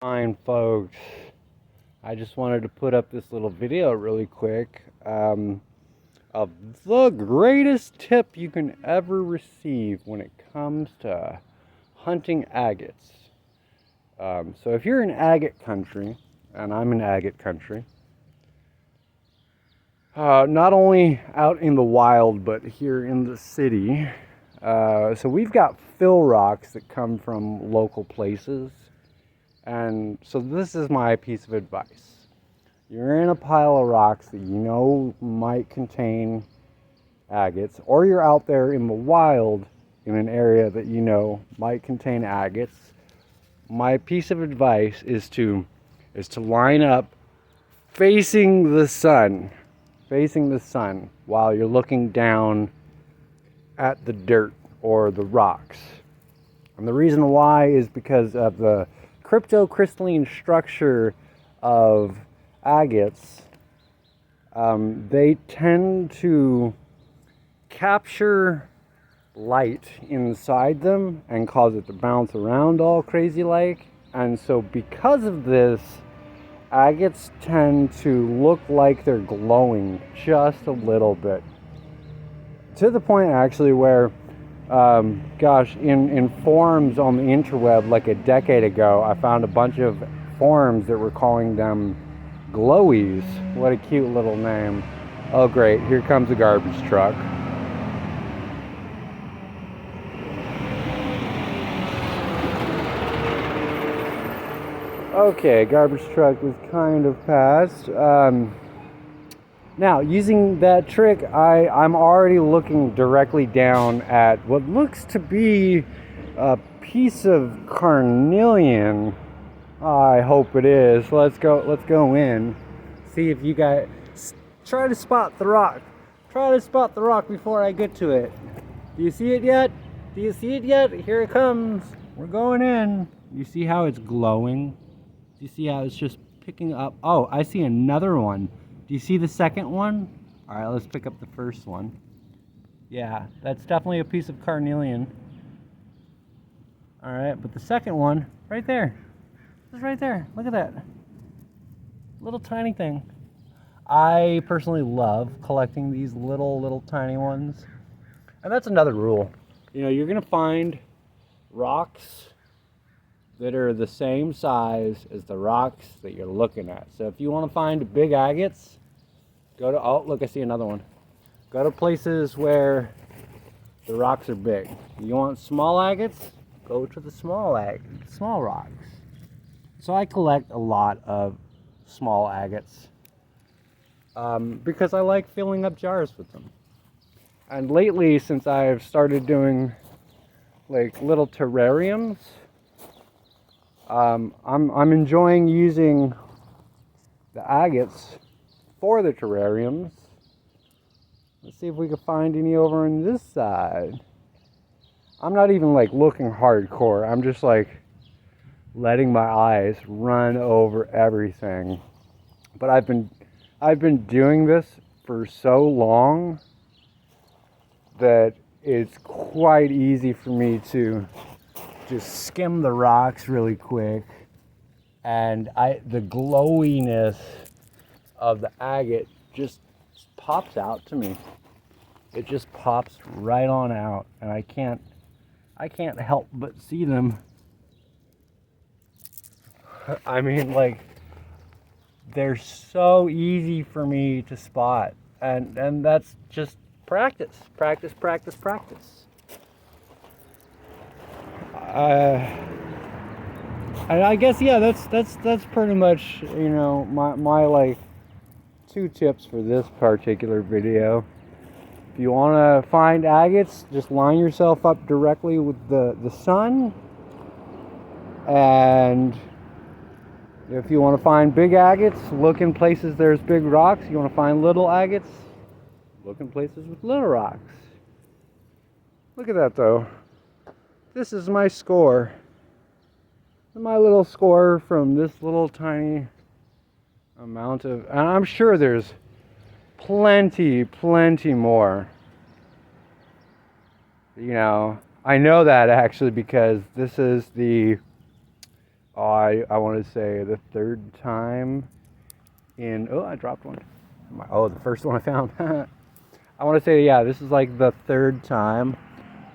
Fine, folks. I just wanted to put up this little video really quick of the greatest tip you can ever receive when it comes to hunting agates. So if you're in agate country, and I'm in agate country, not only out in the wild, but here in the city, so we've got fill rocks that come from local places. And so this is my piece of advice. You're in a pile of rocks that you know might contain agates, or you're out there in the wild in an area that you know might contain agates. My piece of advice is to line up facing the sun while you're looking down at the dirt or the rocks. And the reason why is because of the cryptocrystalline structure of agates. They tend to capture light inside them and cause it to bounce around all crazy like. And so because of this, agates tend to look like they're glowing just a little bit, to the point actually where in forums on the interweb like a decade ago, I found a bunch of forums that were calling them glowies. What a cute little name. Oh great, here comes a garbage truck. Okay, garbage truck was kind of past. Now, using that trick, I'm already looking directly down at what looks to be a piece of carnelian. I hope it is. Let's go in. See if you guys try to spot the rock. Try to spot the rock before I get to it. Do you see it yet? Do you see it yet? Here it comes. We're going in. You see how it's glowing? Do you see how it's just picking up? Oh, I see another one. Do you see the second one? All right, let's pick up the first one. Yeah, that's definitely a piece of carnelian. All right, but the second one, right there. It's right there. Look at that. Little tiny thing. I personally love collecting these little tiny ones. And that's another rule. You know, you're going to find rocks that are the same size as the rocks that you're looking at. So if you want to find big agates, go to, oh look, I see another one. Go to places where the rocks are big. You want small agates? Go to the small rocks. So I collect a lot of small agates because I like filling up jars with them. And lately, since I've started doing like little terrariums, I'm enjoying using the agates for the terrariums. Let's see if we can find any over on this side. I'm not even like looking hardcore. I'm just like letting my eyes run over everything. But I've been doing this for so long that it's quite easy for me to just skim the rocks really quick, and the glowiness of the agate just pops out to me. It just pops right on out, and I can't help but see them. I mean, like, they're so easy for me to spot, and that's just practice. And I guess, yeah, that's pretty much, you know, my like 2 tips for this particular video. If you want to find agates, just line yourself up directly with the sun. And if you want to find big agates, look in places there's big rocks. You want to find little agates, look in places with little rocks. Look at that though. This is my score. My little score from this little tiny amount of, and I'm sure there's plenty more. You know, I know that actually because this is the I want to say the third time in, oh, I dropped one. Oh, the first one I found. I want to say, yeah, this is like the third time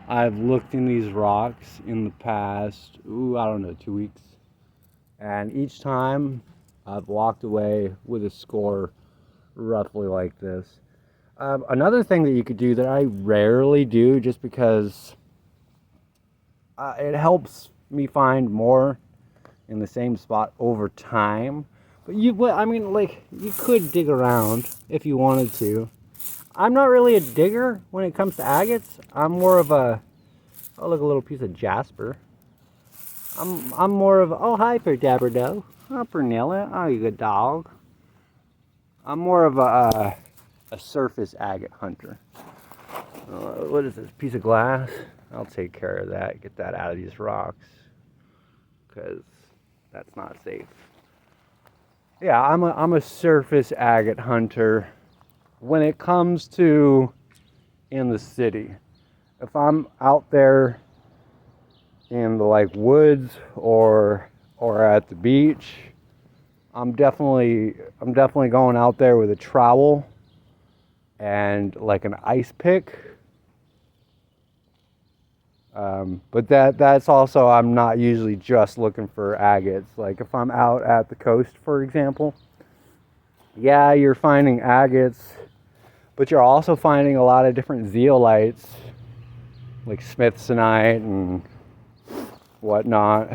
I've looked in these rocks in the past, I don't know, 2 weeks. And each time I've walked away with a score roughly like this. Another thing that you could do that I rarely do just because it helps me find more in the same spot over time. But I mean, like, you could dig around if you wanted to. I'm not really a digger when it comes to agates. I'm more of a, oh, look, a little piece of jasper. I'm more of, oh, hi, Perdaberdo. Oh, Pernilla. Oh, you good dog. I'm more of a surface agate hunter. What is this, piece of glass? I'll take care of that, get that out of these rocks, because that's not safe. Yeah, I'm a surface agate hunter when it comes to in the city. If I'm out there in the like woods or at the beach, I'm definitely going out there with a trowel and like an ice pick. But that's also, I'm not usually just looking for agates. Like if I'm out at the coast, for example, yeah, you're finding agates, but you're also finding a lot of different zeolites, like smithsonite and whatnot.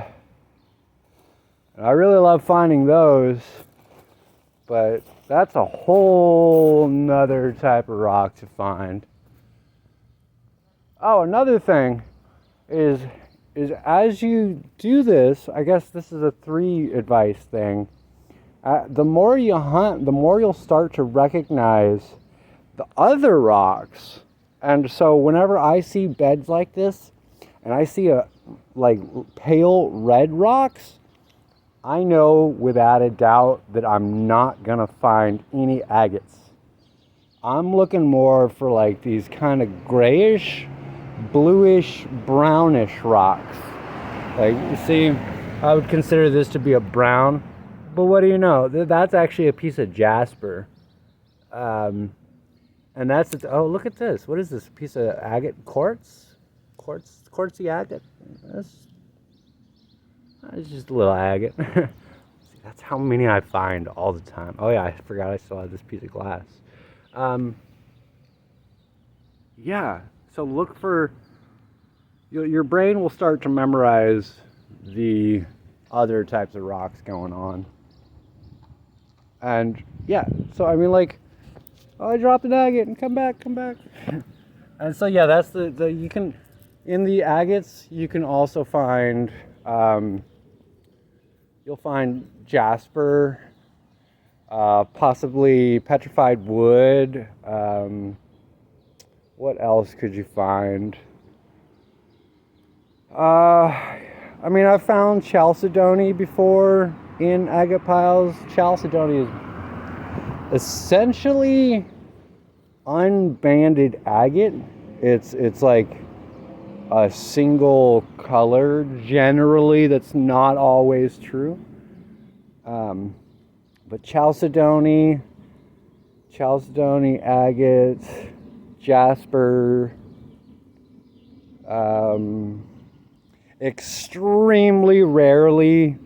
And I really love finding those, but that's a whole nother type of rock to find. Oh, another thing is as you do this, I guess this is a 3 advice thing. The more you hunt, the more you'll start to recognize the other rocks. And so whenever I see beds like this, and I see like pale red rocks, I know without a doubt that I'm not gonna find any agates. I'm looking more for like these kind of grayish, bluish, brownish rocks. Like, you see, I would consider this to be a brown, but what do you know? That's actually a piece of jasper. And that's, oh, look at this. What is this? A piece of agate quartz? Quartzy agate? It's just a little agate. See, that's how many I find all the time. Oh yeah, I forgot I still had this piece of glass. Yeah, so look for, your brain will start to memorize the other types of rocks going on. And yeah, so I mean, like, oh, I dropped an agate and come back. And so yeah, that's the you can, in the agates, you can also find, you'll find jasper, possibly petrified wood. What else could you find? I mean, I've found chalcedony before in agate piles. Chalcedony is essentially unbanded agate. It's like a single color generally. That's not always true. But chalcedony, agate, jasper, extremely rarely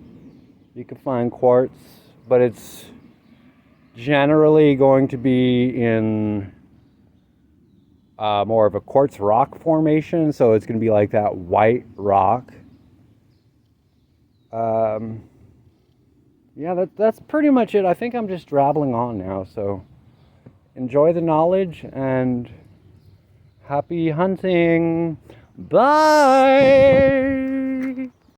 you can find quartz, but it's generally going to be in more of a quartz rock formation, so it's going to be like that white rock. Yeah, that's pretty much it. I think I'm just drabbling on now, so enjoy the knowledge and happy hunting. Bye!